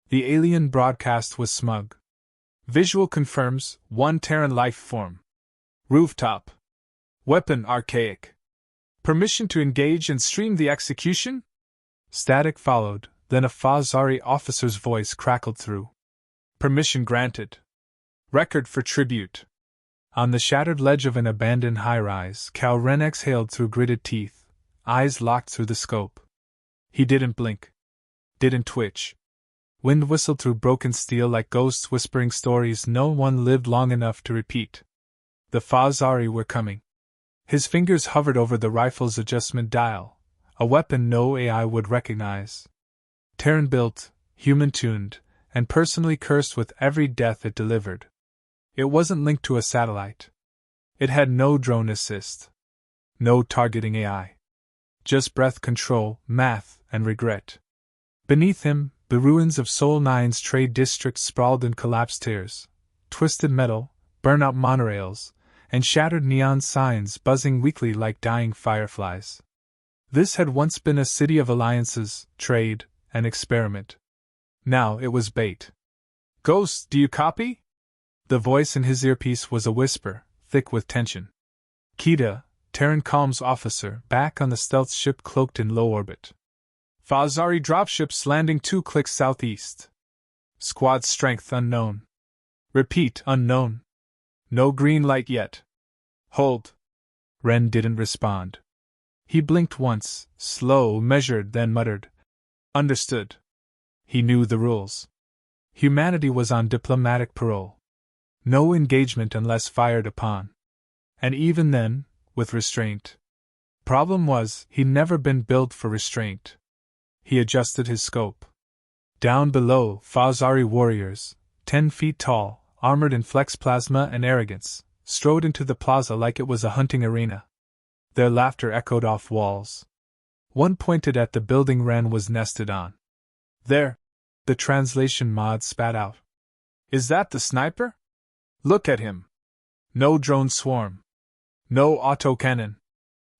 The alien broadcast was smug. Visual confirms, 1 Terran life form. Rooftop. Weapon archaic. Permission to engage and stream the execution? Static followed, then a Fazari officer's voice crackled through. Permission granted. Record for tribute. On the shattered ledge of an abandoned high-rise, Cal Ren exhaled through gritted teeth, eyes locked through the scope. He didn't blink. Didn't twitch. Wind whistled through broken steel like ghosts whispering stories no one lived long enough to repeat. The Fazari were coming. His fingers hovered over the rifle's adjustment dial, a weapon no AI would recognize. Terran-built, human-tuned, and personally cursed with every death it delivered. It wasn't linked to a satellite. It had no drone assist. No targeting AI. Just breath control, math, and regret. Beneath him, the ruins of Sol 9's trade district sprawled in collapsed tiers, twisted metal, burnout monorails, and shattered neon signs buzzing weakly like dying fireflies. This had once been a city of alliances, trade, and experiment. Now it was bait. Ghost, do you copy? The voice in his earpiece was a whisper, thick with tension. Kita, Terran Comms officer, back on the stealth ship cloaked in low orbit. Fazari dropships landing 2 clicks southeast. Squad strength unknown. Repeat, unknown. No green light yet. Hold. Ren didn't respond. He blinked once, slow, measured, then muttered. Understood. He knew the rules. Humanity was on diplomatic parole. No engagement unless fired upon. And even then, with restraint. Problem was, he'd never been built for restraint. He adjusted his scope. Down below, Fazari warriors, 10 feet tall, armored in flex plasma and arrogance, strode into the plaza like it was a hunting arena. Their laughter echoed off walls. One pointed at the building Ren was nested on. There, the translation mod spat out. Is that the sniper? Look at him. No drone swarm. No autocannon.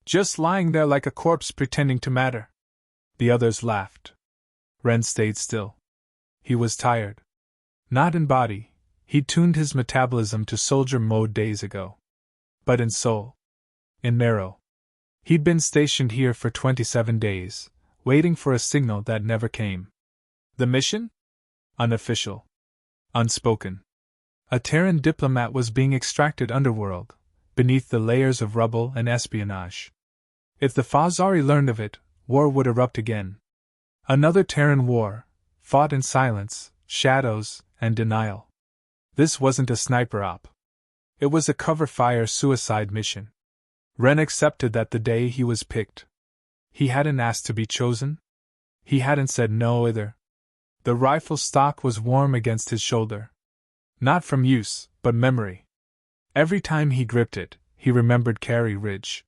Just lying there like a corpse pretending to matter. The others laughed. Ren stayed still. He was tired. Not in body, he'd tuned his metabolism to soldier mode days ago. But in soul. In marrow. He'd been stationed here for 27 days, waiting for a signal that never came. The mission? Unofficial. Unspoken. A Terran diplomat was being extracted underworld, beneath the layers of rubble and espionage. If the Fazari learned of it, war would erupt again. Another Terran war, fought in silence, shadows, and denial. This wasn't a sniper op. It was a cover-fire suicide mission. Ren accepted that the day he was picked. He hadn't asked to be chosen. He hadn't said no either. The rifle stock was warm against his shoulder. Not from use, but memory. Every time he gripped it, he remembered Carey Ridge.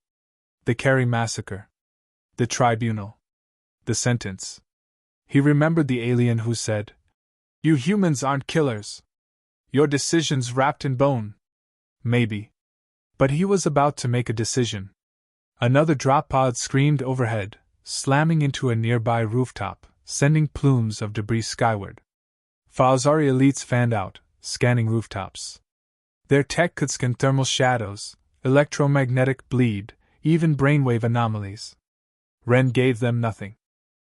The Carey massacre. The tribunal. The sentence. He remembered the alien who said, "You humans aren't killers. Your decision's wrapped in bone." Maybe. But he was about to make a decision. Another drop pod screamed overhead, slamming into a nearby rooftop, sending plumes of debris skyward. Fazari elites fanned out, scanning rooftops. Their tech could scan thermal shadows, electromagnetic bleed, even brainwave anomalies. Ren gave them nothing.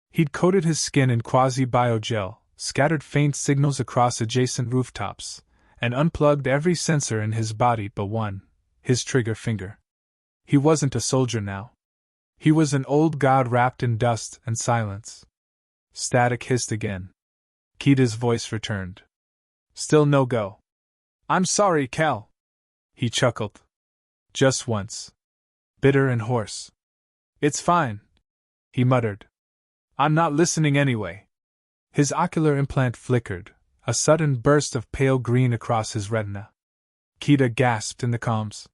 He'd coated his skin in quasi-biogel, scattered faint signals across adjacent rooftops, and unplugged every sensor in his body but one, his trigger finger. He wasn't a soldier now. He was an old god wrapped in dust and silence. Static hissed again. Kita's voice returned. Still no go. I'm sorry, Cal. He chuckled. Just once. Bitter and hoarse. It's fine, he muttered. I'm not listening anyway. His ocular implant flickered, a sudden burst of pale green across his retina. Kita gasped in the comms.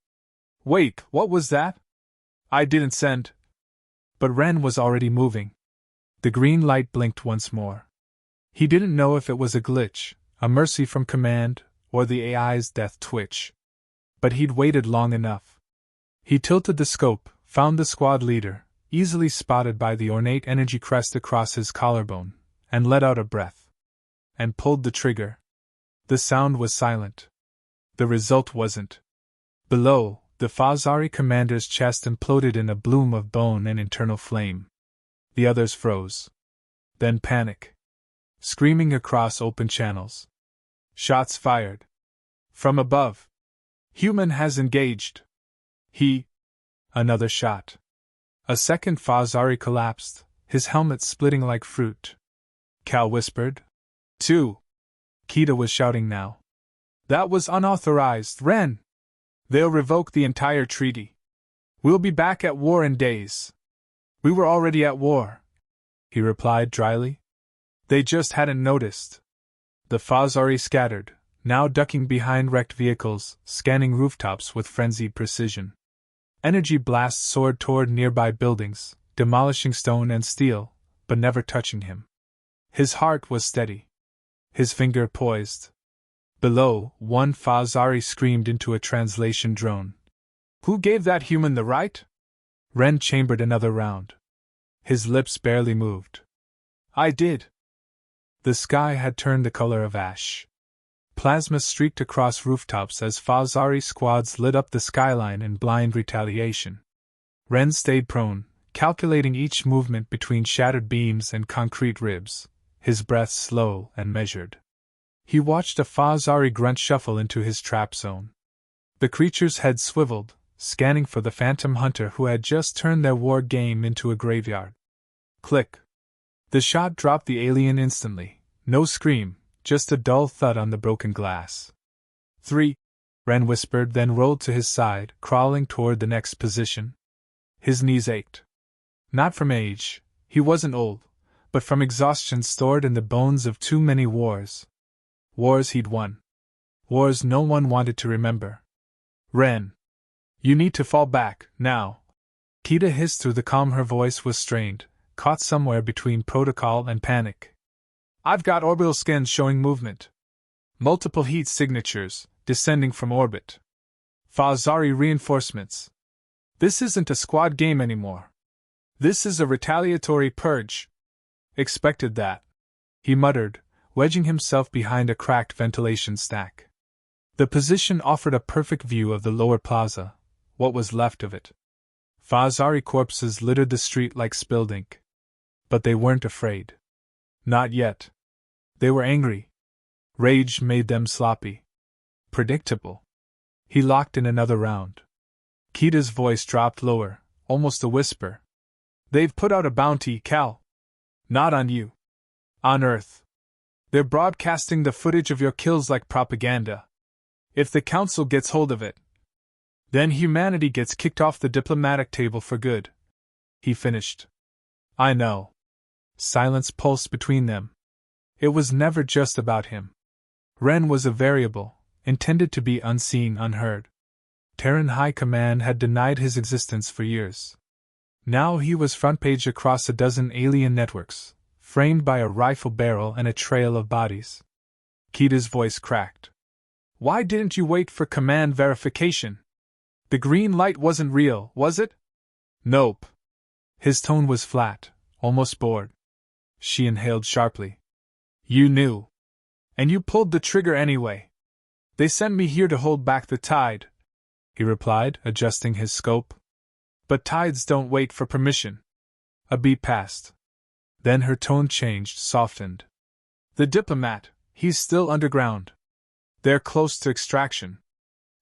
Wait, what was that? I didn't send. But Ren was already moving. The green light blinked once more. He didn't know if it was a glitch, a mercy from command, or the AI's death twitch. But he'd waited long enough. He tilted the scope, found the squad leader, easily spotted by the ornate energy crest across his collarbone, and let out a breath. and pulled the trigger. The sound was silent. The result wasn't. Below, the Fazari commander's chest imploded in a bloom of bone and internal flame. The others froze. Then panic. Screaming across open channels. Shots fired. From above. Human has engaged. Another shot. A second Fazari collapsed, his helmet splitting like fruit. Cal whispered. 2. Kita was shouting now. That was unauthorized, Ren! They'll revoke the entire treaty. We'll be back at war in days. We were already at war, he replied dryly. They just hadn't noticed. The Fazari scattered, now ducking behind wrecked vehicles, scanning rooftops with frenzied precision. Energy blasts soared toward nearby buildings, demolishing stone and steel, but never touching him. His heart was steady. His finger poised. Below, one Fazari screamed into a translation drone. Who gave that human the right? Ren chambered another round. His lips barely moved. I did. The sky had turned the color of ash. Plasma streaked across rooftops as Fazari squads lit up the skyline in blind retaliation. Ren stayed prone, calculating each movement between shattered beams and concrete ribs, his breath slow and measured. He watched a Fazari grunt shuffle into his trap zone. The creature's head swiveled, scanning for the phantom hunter who had just turned their war game into a graveyard. Click. The shot dropped the alien instantly. No scream, just a dull thud on the broken glass. 3. Ren whispered, then rolled to his side, crawling toward the next position. His knees ached. Not from age, he wasn't old, but from exhaustion stored in the bones of too many wars. Wars he'd won. Wars no one wanted to remember. Ren. You need to fall back, now. Kita hissed through the calm. Her voice was strained, caught somewhere between protocol and panic. I've got orbital scans showing movement. Multiple heat signatures, descending from orbit. Fazari reinforcements. This isn't a squad game anymore. This is a retaliatory purge. Expected that, he muttered, wedging himself behind a cracked ventilation stack. The position offered a perfect view of the lower plaza, what was left of it. Fazari corpses littered the street like spilled ink. But they weren't afraid. Not yet. They were angry. Rage made them sloppy. Predictable. He locked in another round. Kita's voice dropped lower, almost a whisper. They've put out a bounty, Cal. Not on you. On Earth. They're broadcasting the footage of your kills like propaganda. If the Council gets hold of it, then humanity gets kicked off the diplomatic table for good. He finished. I know. Silence pulsed between them. It was never just about him. Ren was a variable, intended to be unseen, unheard. Terran High Command had denied his existence for years. Now he was front page across a dozen alien networks, framed by a rifle barrel and a trail of bodies. Kita's voice cracked. Why didn't you wait for command verification? The green light wasn't real, was it? Nope. His tone was flat, almost bored. She inhaled sharply. You knew. And you pulled the trigger anyway. They sent me here to hold back the tide, he replied, adjusting his scope. But tides don't wait for permission. A beat passed. Then her tone changed, softened. The diplomat, he's still underground. They're close to extraction.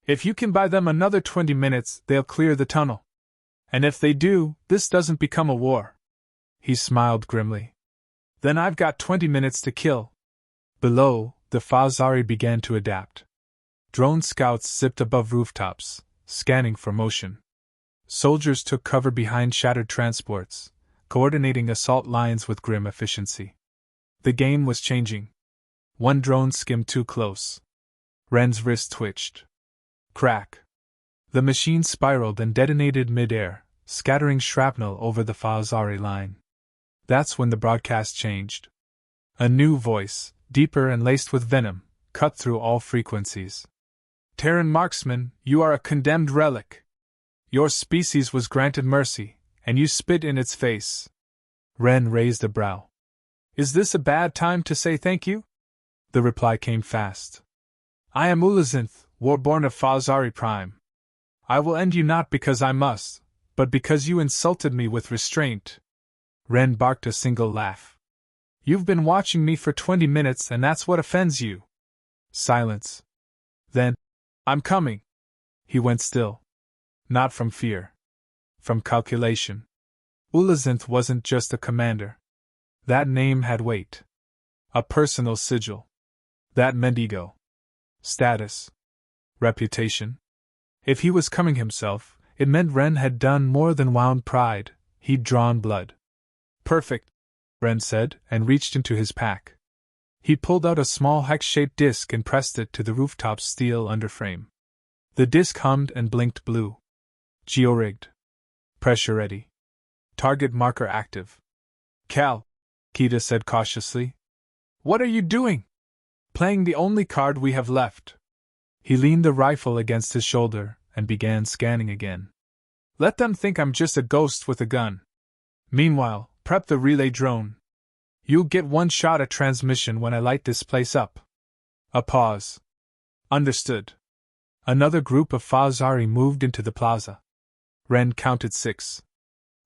If you can buy them another 20 minutes, they'll clear the tunnel. And if they do, this doesn't become a war. He smiled grimly. Then I've got 20 minutes to kill. Below, the Fazari began to adapt. Drone scouts zipped above rooftops, scanning for motion. Soldiers took cover behind shattered transports, coordinating assault lines with grim efficiency. The game was changing. One drone skimmed too close. Ren's wrist twitched. Crack. The machine spiraled and detonated mid-air, scattering shrapnel over the Fazari line. That's when the broadcast changed. A new voice, deeper and laced with venom, cut through all frequencies. Terran marksman, you are a condemned relic. Your species was granted mercy, and you spit in its face. Ren raised a brow. Is this a bad time to say thank you? The reply came fast. I am Ulazinth, warborn of Fazari Prime. I will end you not because I must, but because you insulted me with restraint. Ren barked a single laugh. You've been watching me for 20 minutes and that's what offends you. Silence. Then, I'm coming. He went still. Not from fear. From calculation. Ulazinth wasn't just a commander. That name had weight. A personal sigil. That meant ego. Status. Reputation. If he was coming himself, it meant Ren had done more than wound pride, he'd drawn blood. Perfect, Ren said, and reached into his pack. He pulled out a small hex-shaped disc and pressed it to the rooftop's steel underframe. The disc hummed and blinked blue. Geo-rigged. Pressure ready. Target marker active. Cal, Kita said cautiously. What are you doing? Playing the only card we have left. He leaned the rifle against his shoulder and began scanning again. Let them think I'm just a ghost with a gun. Meanwhile, prep the relay drone. You'll get one shot at transmission when I light this place up. A pause. Understood. Another group of Fazari moved into the plaza. Ren counted 6.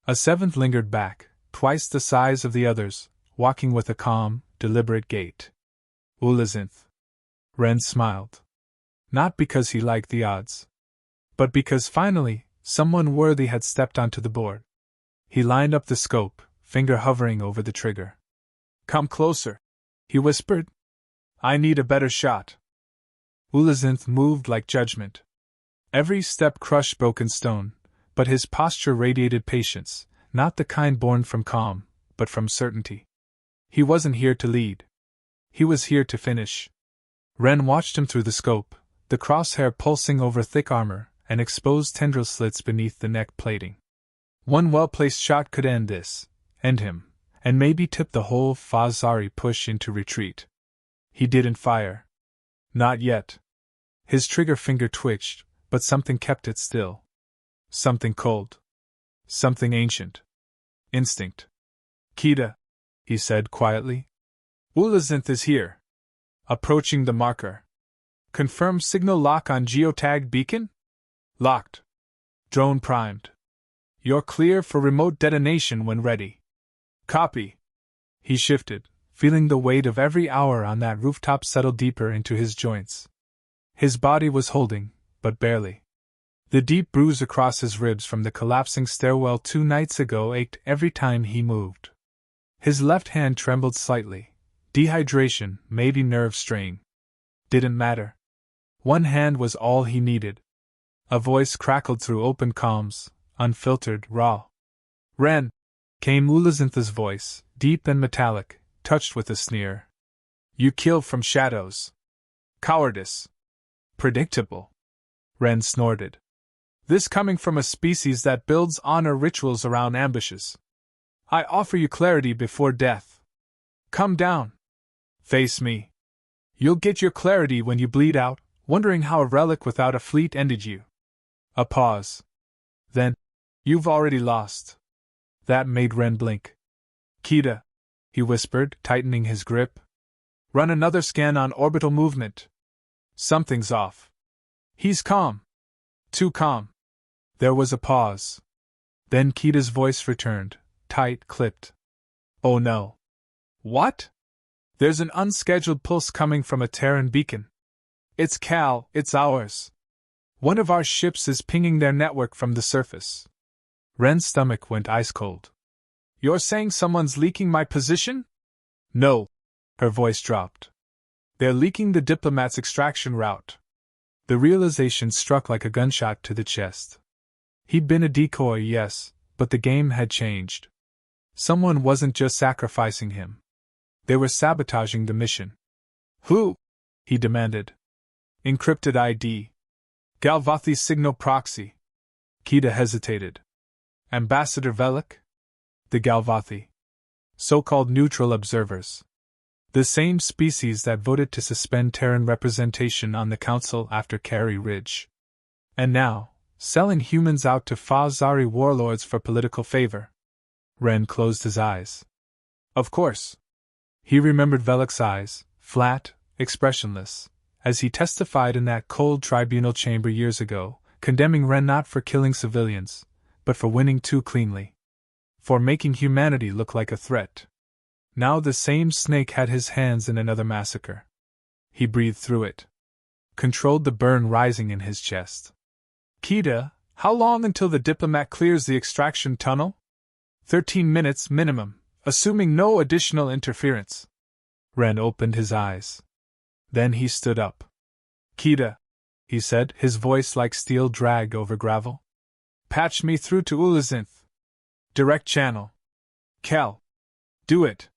A 7th lingered back, twice the size of the others, walking with a calm, deliberate gait. Ulazinth. Ren smiled. Not because he liked the odds, but because finally, someone worthy had stepped onto the board. He lined up the scope, finger hovering over the trigger. Come closer, he whispered. I need a better shot. Ulazinth moved like judgment. Every step crushed broken stone, but his posture radiated patience, not the kind born from calm, but from certainty. He wasn't here to lead. He was here to finish. Ren watched him through the scope, the crosshair pulsing over thick armor and exposed tendril slits beneath the neck plating. One well-placed shot could end this, end him, and maybe tip the whole Fazari push into retreat. He didn't fire. Not yet. His trigger finger twitched, but something kept it still. Something cold. Something ancient. Instinct. Kita, he said quietly. Ulazinth is here. Approaching the marker. Confirm signal lock on geotag beacon? Locked. Drone primed. You're clear for remote detonation when ready. Copy. He shifted, feeling the weight of every hour on that rooftop settle deeper into his joints. His body was holding, but barely. The deep bruise across his ribs from the collapsing stairwell 2 nights ago ached every time he moved. His left hand trembled slightly. Dehydration, maybe nerve strain. Didn't matter. One hand was all he needed. A voice crackled through open comms, unfiltered, raw. Ren, came Ulazinth's voice, deep and metallic, touched with a sneer. You kill from shadows. Cowardice. Predictable. Ren snorted. This coming from a species that builds honor rituals around ambushes. I offer you clarity before death. Come down. Face me. You'll get your clarity when you bleed out, wondering how a relic without a fleet ended you. A pause. Then, you've already lost. That made Ren blink. Kita, he whispered, tightening his grip. Run another scan on orbital movement. Something's off. He's calm. Too calm. There was a pause. Then Kita's voice returned, tight, clipped. Oh no. What? There's an unscheduled pulse coming from a Terran beacon. It's Cal, it's ours. One of our ships is pinging their network from the surface. Ren's stomach went ice cold. You're saying someone's leaking my position? No. Her voice dropped. They're leaking the diplomat's extraction route. The realization struck like a gunshot to the chest. He'd been a decoy, yes, but the game had changed. Someone wasn't just sacrificing him. They were sabotaging the mission. Who? He demanded. Encrypted ID. Galvathi's signal proxy. Kita hesitated. Ambassador Velik? The Galvathi. So-called neutral observers. The same species that voted to suspend Terran representation on the Council after Carey Ridge. And now, selling humans out to Fazari warlords for political favor. Ren closed his eyes. Of course. He remembered Velik's eyes, flat, expressionless, as he testified in that cold tribunal chamber years ago, condemning Ren not for killing civilians, but for winning too cleanly. For making humanity look like a threat. Now the same snake had his hands in another massacre. He breathed through it. Controlled the burn rising in his chest. Kita, how long until the diplomat clears the extraction tunnel? 13 minutes minimum, assuming no additional interference. Ren opened his eyes. Then he stood up. Kita, he said, his voice like steel dragged over gravel. Patch me through to Ulazinth. Direct channel. Cal. Do it.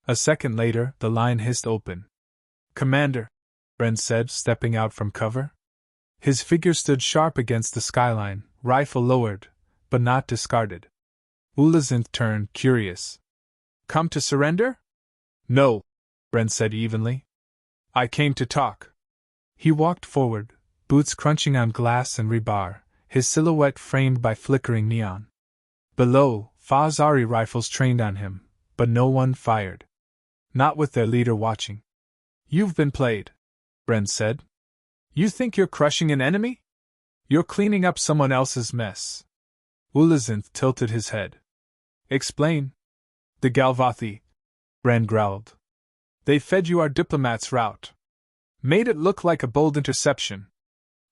A second later, the line hissed open. Commander, Ren said, stepping out from cover. His figure stood sharp against the skyline, rifle lowered, but not discarded. Ulazinth turned, curious. Come to surrender? No, Ren said evenly. I came to talk. He walked forward, boots crunching on glass and rebar, his silhouette framed by flickering neon. Below, Fazari rifles trained on him, but no one fired. Not with their leader watching. You've been played, Ren said. You think you're crushing an enemy? You're cleaning up someone else's mess. Ulazinth tilted his head. Explain. The Galvathi, Ren growled. They fed you our diplomat's route. Made it look like a bold interception.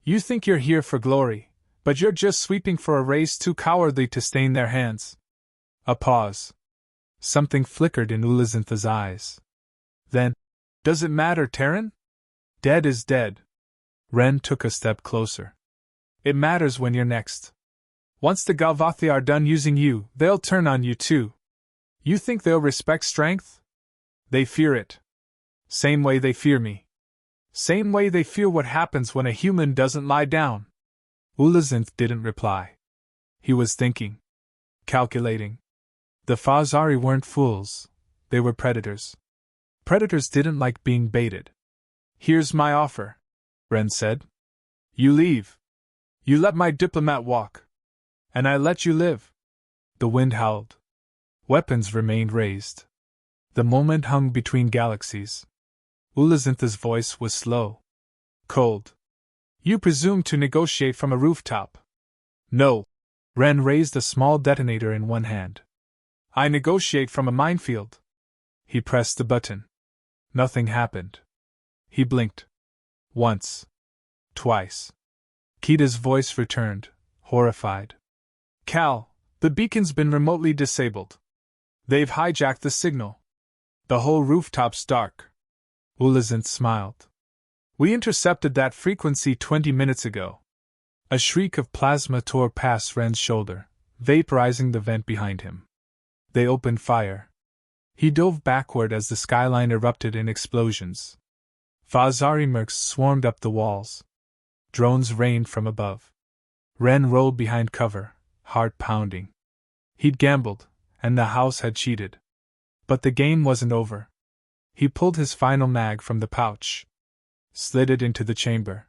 You think you're here for glory, but you're just sweeping for a race too cowardly to stain their hands. A pause. Something flickered in Ulazinth's eyes. Then, does it matter, Terran? Dead is dead. Ren took a step closer. It matters when you're next. Once the Galvathi are done using you, they'll turn on you too. You think they'll respect strength? They fear it. Same way they fear me. Same way they fear what happens when a human doesn't lie down. Ulazinth didn't reply. He was thinking. Calculating. The Fazari weren't fools. They were predators. Predators didn't like being baited. Here's my offer, Ren said. You leave. You let my diplomat walk. And I let you live. The wind howled. Weapons remained raised. The moment hung between galaxies. Ulazinth's voice was slow. Cold. You presume to negotiate from a rooftop. No. Ren raised a small detonator in one hand. I negotiate from a minefield. He pressed the button. Nothing happened. He blinked. Once. Twice. Kita's voice returned, horrified. Cal, the beacon's been remotely disabled. They've hijacked the signal. The whole rooftop's dark. Ulazinth smiled. We intercepted that frequency 20 minutes ago. A shriek of plasma tore past Ren's shoulder, vaporizing the vent behind him. They opened fire. He dove backward as the skyline erupted in explosions. Fazari Mercs swarmed up the walls. Drones rained from above. Ren rolled behind cover, heart pounding. He'd gambled, and the house had cheated. But the game wasn't over. He pulled his final mag from the pouch. Slid it into the chamber.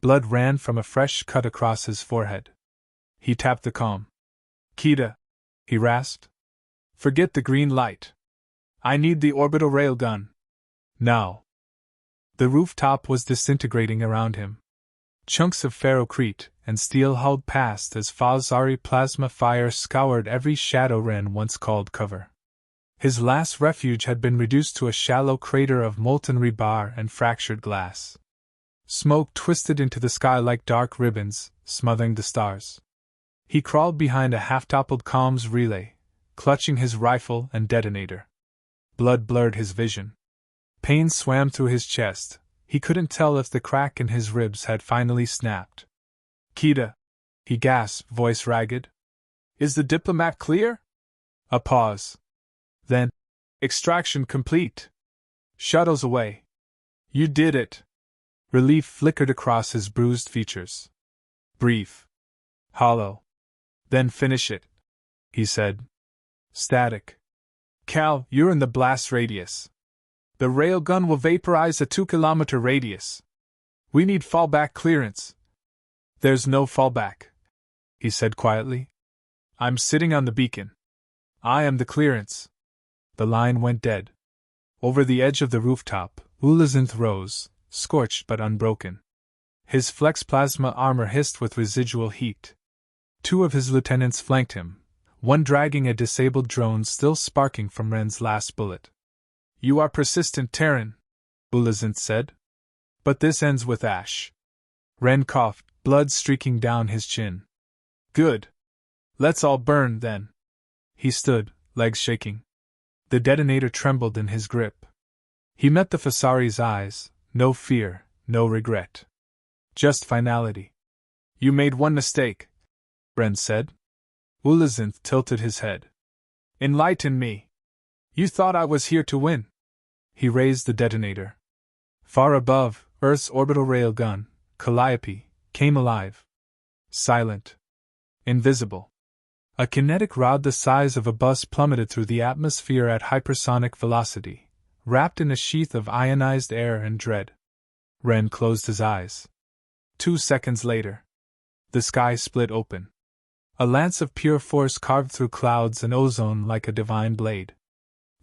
Blood ran from a fresh cut across his forehead. He tapped the comm. Kita, he rasped. Forget the green light. I need the orbital railgun. Now. The rooftop was disintegrating around him. Chunks of ferrocrete and steel hauled past as Fazari plasma fire scoured every shadow Ren once called cover. His last refuge had been reduced to a shallow crater of molten rebar and fractured glass. Smoke twisted into the sky like dark ribbons, smothering the stars. He crawled behind a half-toppled comms relay, clutching his rifle and detonator. Blood blurred his vision. Pain swam through his chest. He couldn't tell if the crack in his ribs had finally snapped. Kita, he gasped, voice ragged. Is the diplomat clear? A pause. Then, extraction complete. Shuttles away. You did it. Relief flickered across his bruised features. Brief. Hollow. Then finish it, he said. Static. Cal, you're in the blast radius. The railgun will vaporize a 2-kilometer radius. We need fallback clearance. There's no fallback, he said quietly. I'm sitting on the beacon. I am the clearance. The line went dead. Over the edge of the rooftop, Ulazinth rose, scorched but unbroken. His flex plasma armor hissed with residual heat. Two of his lieutenants flanked him, one dragging a disabled drone still sparking from Ren's last bullet. "You are persistent, Terran," Ulazinth said. "But this ends with ash." Ren coughed, blood streaking down his chin. "Good. Let's all burn, then." He stood, legs shaking. The detonator trembled in his grip. He met the Fasari's eyes, no fear, no regret. Just finality. "You made one mistake," Ren said. Ulazinth tilted his head. "Enlighten me. You thought I was here to win." He raised the detonator. Far above, Earth's orbital railgun, Calliope, came alive. Silent. Invisible. A kinetic rod the size of a bus plummeted through the atmosphere at hypersonic velocity, wrapped in a sheath of ionized air and dread. Ren closed his eyes. 2 seconds later, the sky split open. A lance of pure force carved through clouds and ozone like a divine blade.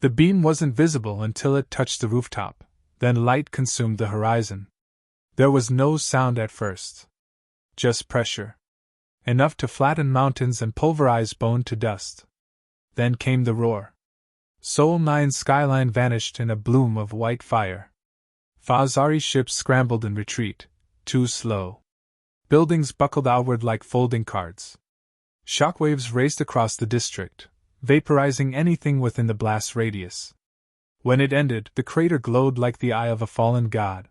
The beam wasn't visible until it touched the rooftop, then light consumed the horizon. There was no sound at first. Just pressure. Enough to flatten mountains and pulverize bone to dust. Then came the roar. Sol 9's skyline vanished in a bloom of white fire. Fasari ships scrambled in retreat, too slow. Buildings buckled outward like folding cards. Shockwaves raced across the district, vaporizing anything within the blast radius. When it ended, the crater glowed like the eye of a fallen god.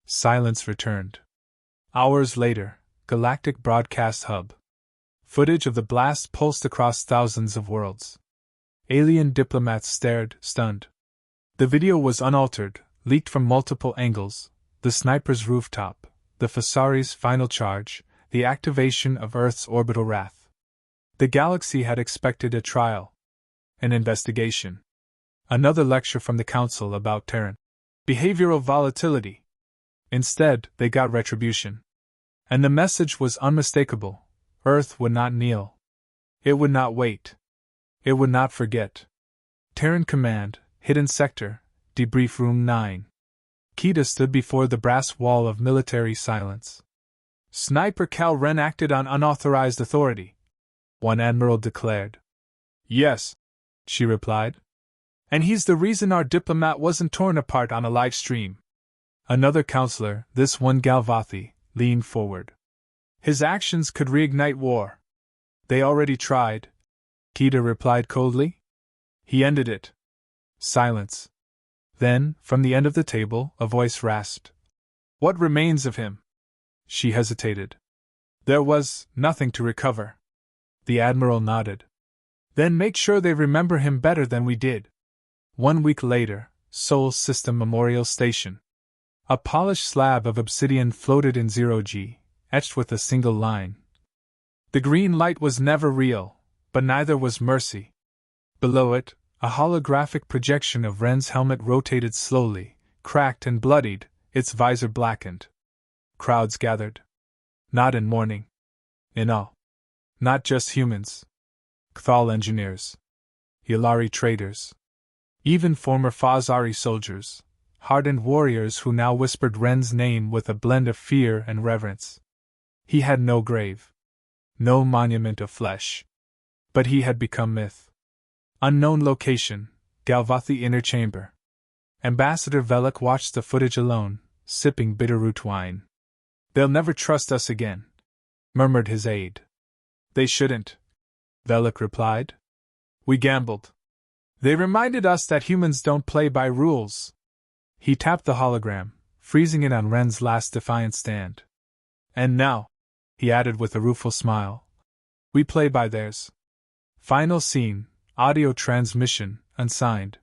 Silence returned. Hours later, Galactic Broadcast Hub. Footage of the blast pulsed across thousands of worlds. Alien diplomats stared, stunned. The video was unaltered, leaked from multiple angles: the sniper's rooftop, the Fasari's final charge, the activation of Earth's orbital wrath. The galaxy had expected a trial, an investigation, another lecture from the Council about Terran behavioral volatility. Instead, they got retribution. And the message was unmistakable: Earth would not kneel. It would not wait. It would not forget. Terran Command, Hidden Sector, Debrief Room 9. Kita stood before the brass wall of military silence. "Sniper Cal Ren acted on unauthorized authority," one admiral declared. "Yes," she replied. "And he's the reason our diplomat wasn't torn apart on a live stream." Another counselor, this one Galvathi, leaned forward. "His actions could reignite war." "They already tried," Kita replied coldly. "He ended it." Silence. Then, from the end of the table, a voice rasped. "What remains of him?" She hesitated. "There was nothing to recover." The admiral nodded. "Then make sure they remember him better than we did." 1 week later, Sol System Memorial Station. A polished slab of obsidian floated in 0G, etched with a single line. "The green light was never real, but neither was mercy." Below it, a holographic projection of Ren's helmet rotated slowly, cracked and bloodied, its visor blackened. Crowds gathered. Not in mourning. In awe. Not just humans. Kthal engineers. Yalari traders. Even former Fasari soldiers, hardened warriors who now whispered Ren's name with a blend of fear and reverence. He had no grave. No monument of flesh. But he had become myth. Unknown location, Galvathi Inner Chamber. Ambassador Velek watched the footage alone, sipping bitterroot wine. "They'll never trust us again," murmured his aide. "They shouldn't," Velek replied. "We gambled. They reminded us that humans don't play by rules." He tapped the hologram, freezing it on Ren's last defiant stand. "And now," he added with a rueful smile, "we play by theirs." Final scene, audio transmission, unsigned.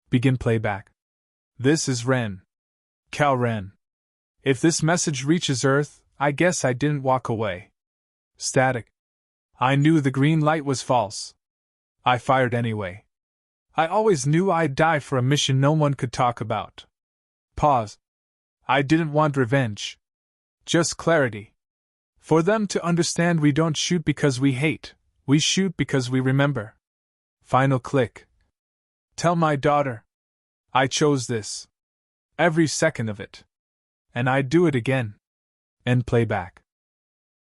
Begin playback. "This is Ren. Cal Ren. If this message reaches Earth, I guess I didn't walk away." Static. "I knew the green light was false. I fired anyway. I always knew I'd die for a mission no one could talk about." Pause. "I didn't want revenge. Just clarity. For them to understand we don't shoot because we hate, we shoot because we remember." Final click. "Tell my daughter. I chose this. Every second of it. And I'd do it again. End playback.